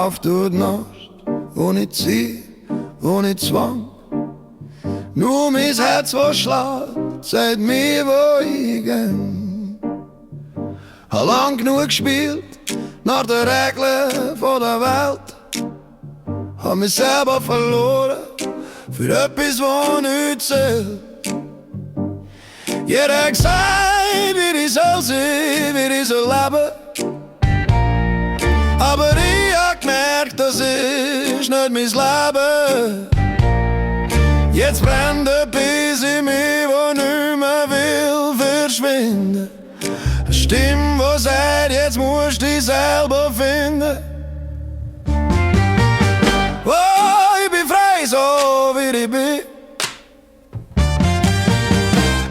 lauf durch die Nacht, ohne Ziel, ohne Zwang. Nur mein Herz, was schlägt, sagt mir, wo ich geh. Hab lang genug gespielt, nach den Regeln von der Welt. Hab mich selber verloren, für etwas, was nicht zählt. Jeder hat gesagt, wie ich soll sein, wie ich soll leben. Aber ich hab gemerkt, das ist nicht mein Leben. Jetzt brennt der Biss in mir, wo nicht mehr will verschwinden. Eine Stimme, die sagt, jetzt musst du dich selber finden. Oh, ich bin frei, so wie ich bin.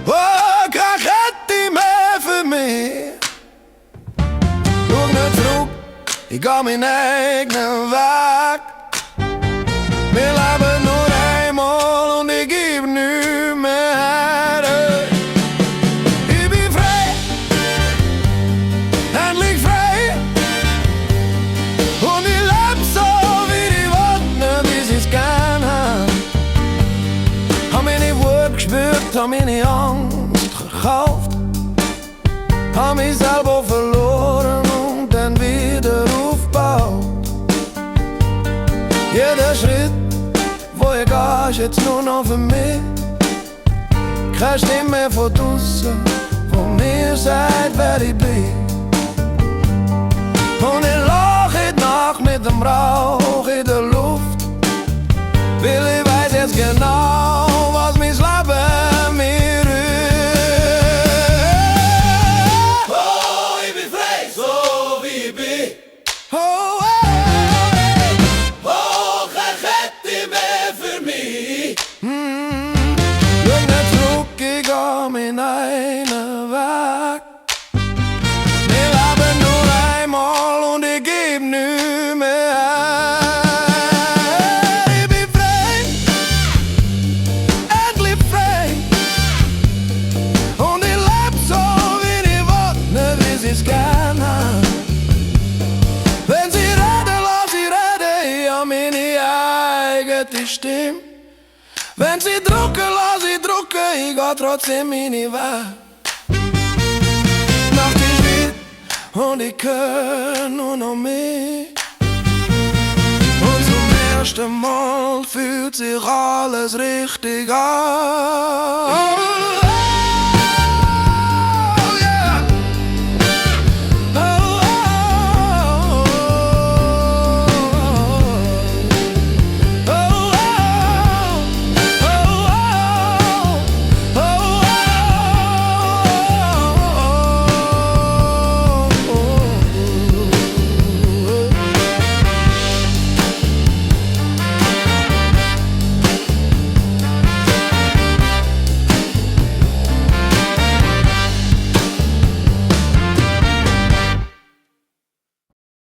Oh, keine Kette mehr für mich. Schau nicht zurück, ich geh meinen eigenen Weg. Wir leben nur einmal und ich geb nicht mehr her. Ich bin frei, endlich frei. Und ich leb so, wie ich will, nicht wie ich's gern hab. Hab meine Wut gespürt, hab meine Angst gekauft. Hab mich selber verloren und dann wieder aufgebaut. Jeder Schritt, wo ich geh, ist jetzt nur noch für mich. Keine Stimme mehr von draussen, wo mir sagt, wer ich bin. Und ich lach heute Nacht mit dem Rauch in der Luft, weil ich weiß jetzt genau, was mein Leben mir rührt. Oh, ich bin frei, so wie ich bin. Oh, mein einer Weg. Wir leben nur einmal und ich geb nicht mehr her. Ich bin frei, endlich frei. Und ich leb so, wie ich will, nicht wie ich's gern hab. Wenn sie reden, lass sie reden, ich hab meine eigene Stimme. Wenn sie drucken, lass sie drucken, ich geh trotzdem meine Weg. Nacht ist weit und ich hör nur noch mich. Und zum ersten Mal fühlt sich alles richtig an.